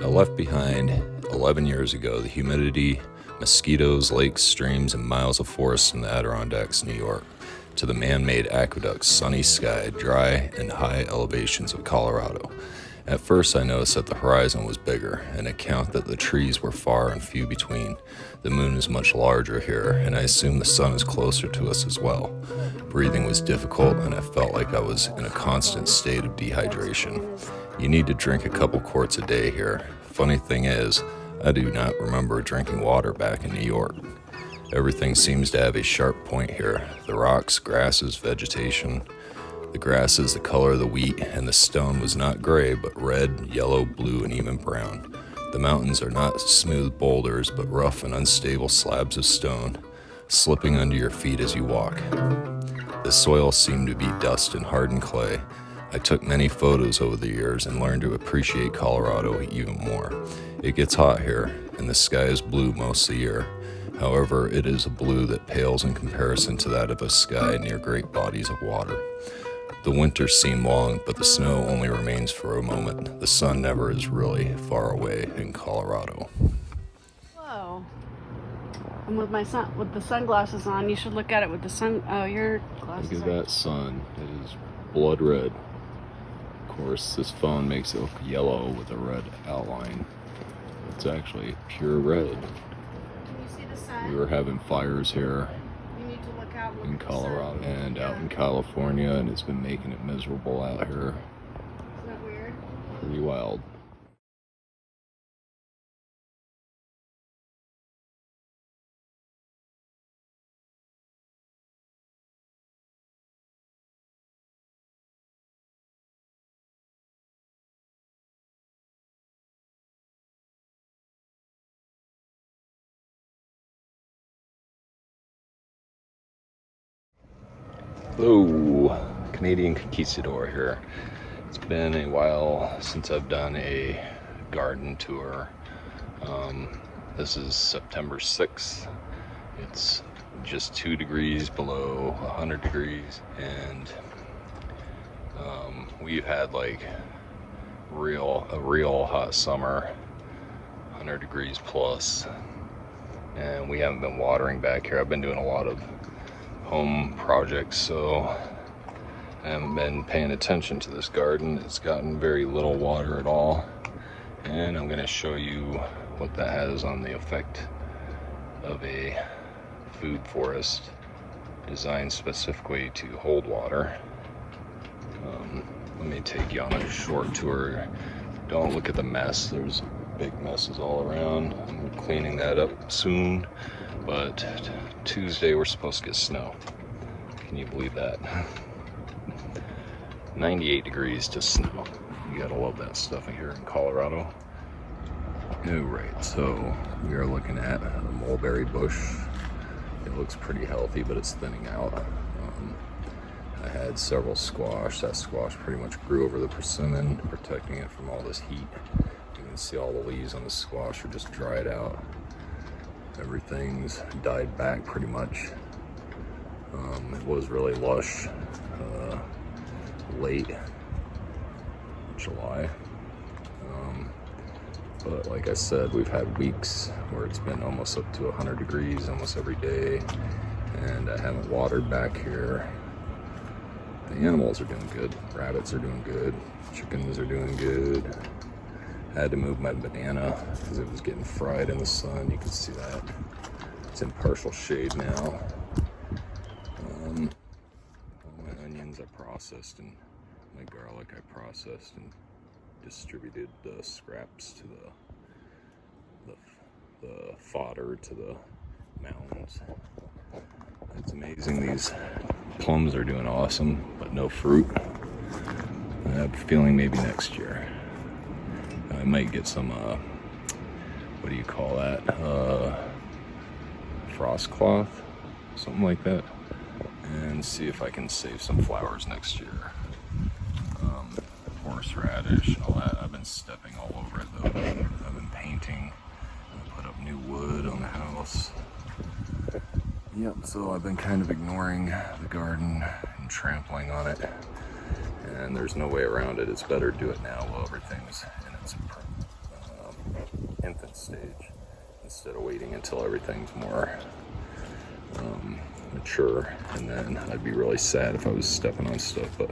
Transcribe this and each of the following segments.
I left behind 11 years ago the humidity, mosquitoes, lakes, streams, and miles of forest in the Adirondacks, New York, to the man-made aqueducts, sunny sky, dry, and high elevations of Colorado. At first I noticed that the horizon was bigger, an account that the trees were far and few between. The moon is much larger here, and I assume the sun is closer to us as well. Breathing was difficult, and I felt like I was in a constant state of dehydration. You need to drink a couple quarts a day here. Funny thing is, I do not remember drinking water back in New York. Everything seems to have a sharp point here. The rocks, grasses, vegetation. The grass is the color of the wheat, and the stone was not gray, but red, yellow, blue, and even brown. The mountains are not smooth boulders, but rough and unstable slabs of stone, slipping under your feet as you walk. The soil seemed to be dust and hardened clay. I took many photos over the years and learned to appreciate Colorado even more. It gets hot here, and the sky is blue most of the year. However, it is a blue that pales in comparison to that of a sky near great bodies of water. The winters seem long, but the snow only remains for a moment. The sun never is really far away in Colorado. Hello. I'm with with the sunglasses on. You should look at it with the sun. Oh, your glasses. Look at that sun. It is blood red. Of course, this phone makes it look yellow with a red outline. It's actually pure red. Can you see the sun? We were having fires here in Colorado and out in California, and it's been making it miserable out here. Isn't that weird? Pretty wild. Hello, Canadian Conquistador here. It's been a while since I've done a garden tour. This is September 6th. It's just 2 degrees below 100 degrees, and we've had like a real hot summer, 100 degrees plus, and we haven't been watering back here. I've been doing a lot of home projects, so I haven't been paying attention to this garden. It's gotten very little water at all, and I'm going to show you what that has on the effect of a food forest designed specifically to hold water. Let me take you on a short tour. Don't look at the mess. There's big messes all around. I'm cleaning that up soon, but Tuesday we're supposed to get snow. Can you believe that? 98 degrees to snow. You gotta love that stuff here in Colorado. Alright, so we are looking at a mulberry bush. It looks pretty healthy, but it's thinning out. I had several squash. That squash pretty much grew over the persimmon, protecting it from all this heat. You can see all the leaves on the squash are just dried out. Everything's died back pretty much. It was really lush late July. But like I said, we've had weeks where it's been almost up to 100 degrees almost every day, and I haven't watered back here. The animals are doing good. Rabbits are doing good. Chickens are doing good. I had to move my banana because it was getting fried in the sun. You can see that. It's in partial shade now. All my onions I processed, and my garlic I processed and distributed the scraps to the fodder to the mounds. It's amazing. These plums are doing awesome, but no fruit. I have a feeling maybe next year I might get some, what do you call that? Frost cloth, something like that, and see if I can save some flowers next year. Horseradish and all that. I've been stepping all over it though. I've been painting. I put up new wood on the house. Yep, so I've been kind of ignoring the garden and trampling on it, and there's no way around it. It's better to do it now while everything's in its infant stage instead of waiting until everything's more mature. And then I'd be really sad if I was stepping on stuff, but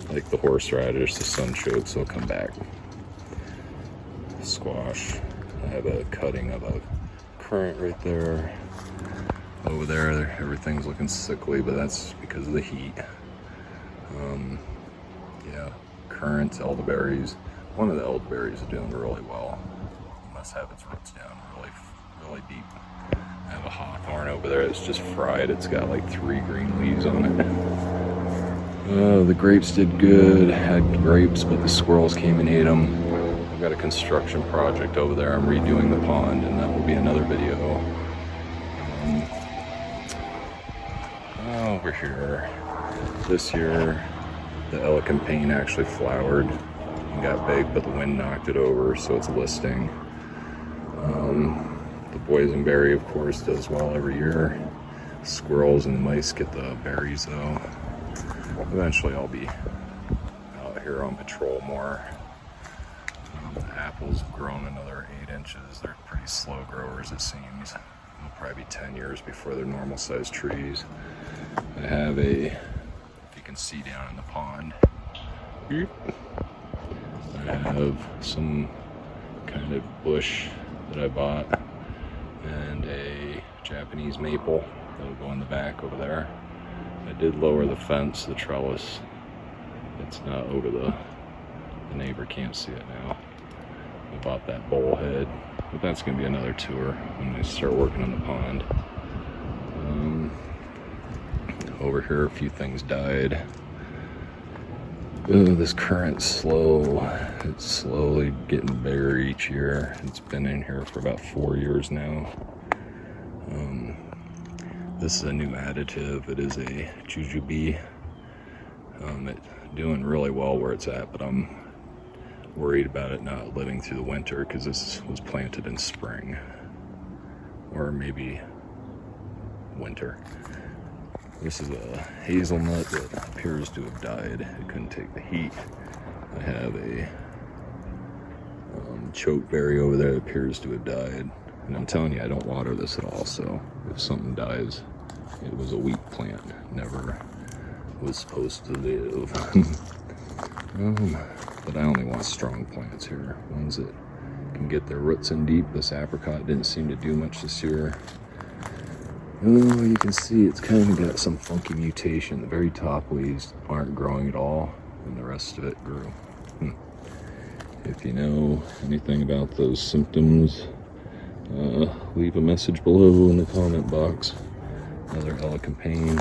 like the horseradish, the sunchoke, so it'll come back. Squash, I have a cutting of a currant right there. Over there, everything's looking sickly, but that's because of the heat. Yeah, currants, elderberries. One of the elderberries is doing really well. It must have its roots down really deep. I have a hawthorn over there that's just fried. It's got like 3 green leaves on it. The grapes did good. Had grapes, but the squirrels came and ate them. I've got a construction project over there. I'm redoing the pond, and that will be another video. Over here, this year, the elecampane actually flowered and got big, but the wind knocked it over, so it's listing. The boysenberry, of course, does well every year. Squirrels and the mice get the berries, though. Eventually, I'll be out here on patrol more. The apples have grown another 8 inches. They're pretty slow growers, it seems. It'll probably be 10 years before they're normal-sized trees. I have a, if you can see down in the pond, I have some kind of bush that I bought and a Japanese maple that'll go in the back over there. I did lower the fence, the trellis. It's not over the neighbor can't see it now. I bought that bullhead, but that's gonna be another tour when I start working on the pond. Over here, a few things died. Oh, this currant's slow. It's slowly getting bigger each year. It's been in here for about 4 years now. This is a new additive. It is a jujube. It's doing really well where it's at, but I'm worried about it not living through the winter because this was planted in spring or maybe winter. This is a hazelnut that appears to have died. It couldn't take the heat. I have a chokeberry over there that appears to have died. And I'm telling you, I don't water this at all, so if something dies, it was a weak plant. Never was supposed to live. But I only want strong plants here. Ones that can get their roots in deep. This apricot didn't seem to do much this year. Oh, you can see it's kind of got some funky mutation. The very top leaves aren't growing at all, and the rest of it grew. If you know anything about those symptoms, leave a message below in the comment box. Another elecampane.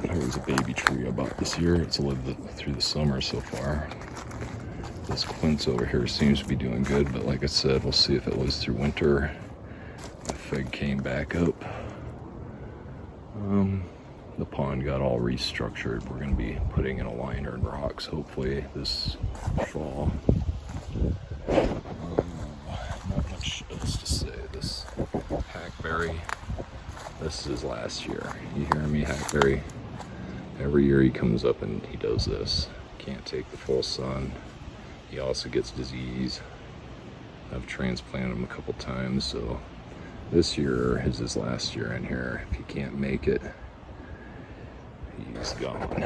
There's a baby tree I bought this year. It's lived through the summer so far. This quince over here seems to be doing good, but like I said, we'll see if it lives through winter. My fig came back up. The pond got all restructured. We're going to be putting in a liner and rocks hopefully this fall. Not much else to say. This hackberry, this is last year. You hear me, hackberry? Every year he comes up and he does this. Can't take the full sun. He also gets disease. I've transplanted him a couple times, so this year is his last year in here. If he can't make it, he's gone.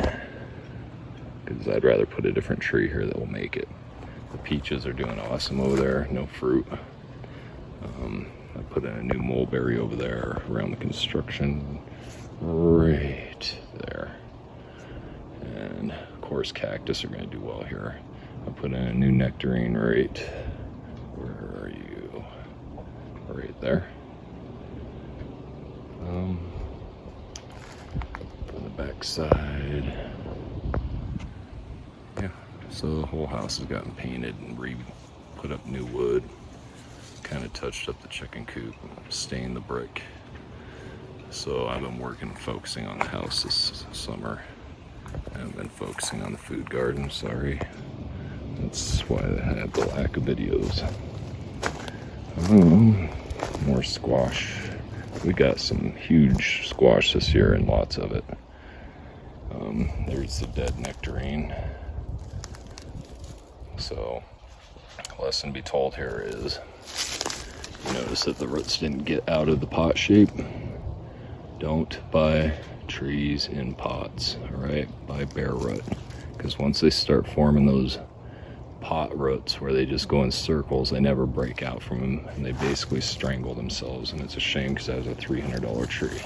Because I'd rather put a different tree here that will make it. The peaches are doing awesome over there, no fruit. I put in a new mulberry over there around the construction, right there. And of course cactus are going to do well here. I put in a new nectarine right, where are you? Right there. On the back side, yeah, so the whole house has gotten painted and put up new wood. Kind of touched up the chicken coop, stained the brick. So I've been focusing on the house this summer. I haven't been focusing on the food garden, sorry. That's why I had the lack of videos. More squash. We got some huge squash this year and lots of it. There's the dead nectarine. So lesson to be told here is, you notice that the roots didn't get out of the pot shape. Don't buy trees in pots, all right? Buy bare root, because once they start forming those pot roots where they just go in circles, they never break out from them, and they basically strangle themselves, and it's a shame because that was a $300 tree.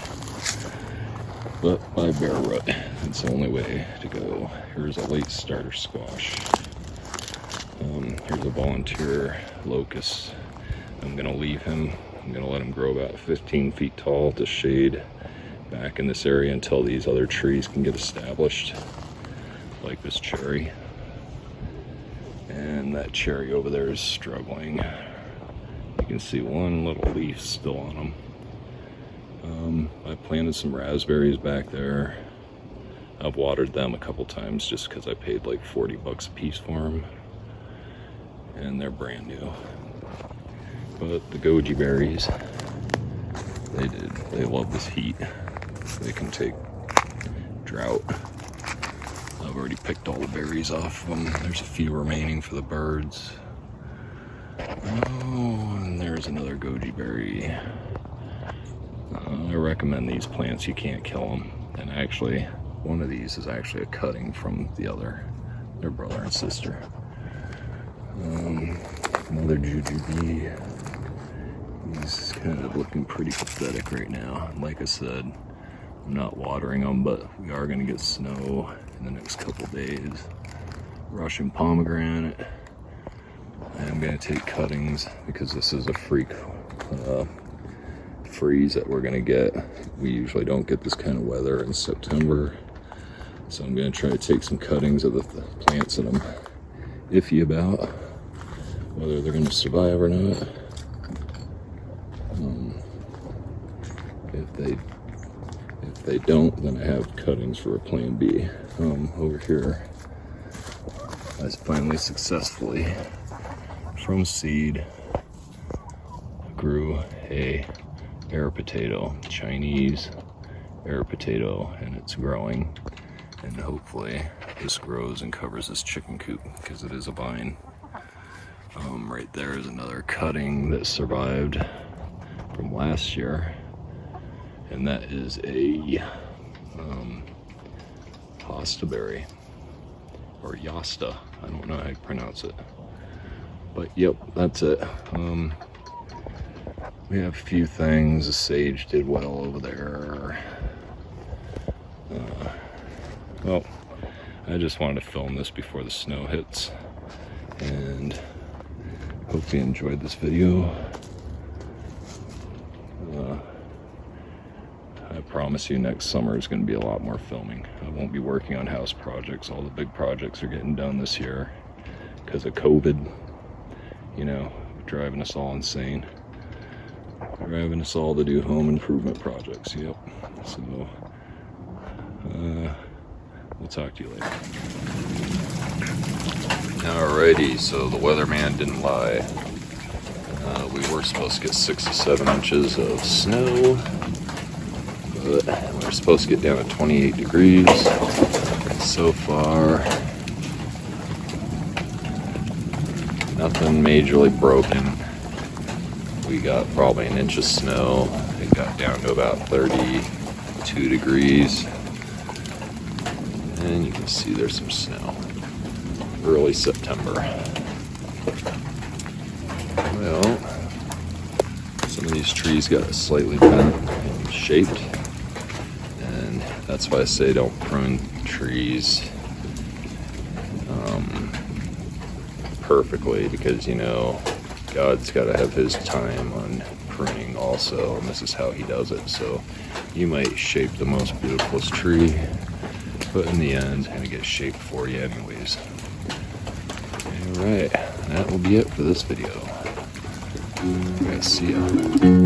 But buy bare root, it's the only way to go. Here's a late starter squash. Here's a volunteer locust. I'm gonna leave him. I'm gonna let him grow about 15 feet tall to shade back in this area until these other trees can get established, like this cherry. And that cherry over there is struggling. You can see one little leaf still on him. I planted some raspberries back there. I've watered them a couple times just because I paid like 40 bucks a piece for them. And they're brand new. But the goji berries, they love this heat. They can take drought. I've already picked all the berries off of them. There's a few remaining for the birds. Oh, and there's another goji berry. I recommend these plants. You can't kill them. And actually, one of these is actually a cutting from the other. They're brother and sister. Another jujube. He's kind of looking pretty pathetic right now. Like I said, I'm not watering them, but we are going to get snow in the next couple days. Russian pomegranate. I'm going to take cuttings because this is a freak freeze that we're going to get. We usually don't get this kind of weather in September. So I'm going to try to take some cuttings of the plants that I'm iffy about, whether they're going to survive or not. If they don't, then I have cuttings for a plan B. Over here, I finally successfully, from seed, grew a air potato, Chinese air potato, and it's growing. And hopefully this grows and covers this chicken coop because it is a vine. Right there is another cutting that survived from last year, and that is a hosta berry, or yasta. I don't know how you pronounce it, but yep, that's it. We have a few things. The sage did well over there. Well, I just wanted to film this before the snow hits, and hope you enjoyed this video. I promise you next summer is going to be a lot more filming. I won't be working on house projects. All the big projects are getting done this year because of COVID, you know, driving us all insane. Driving us all to do home improvement projects, yep. So, we'll talk to you later. Alrighty, so the weatherman didn't lie. We were supposed to get 6 to 7 inches of snow, but we're supposed to get down to 28 degrees. So far, nothing majorly broken. We got probably an inch of snow. It got down to about 32 degrees. And you can see there's some snow. Early September. Well, some of these trees got slightly bent and shaped. And that's why I say don't prune trees perfectly, because, you know, God's got to have his time on pruning also, and this is how he does it. So you might shape the most beautiful tree, but in the end, it's going to get shaped for you anyways. Alright, that will be it for this video. See ya.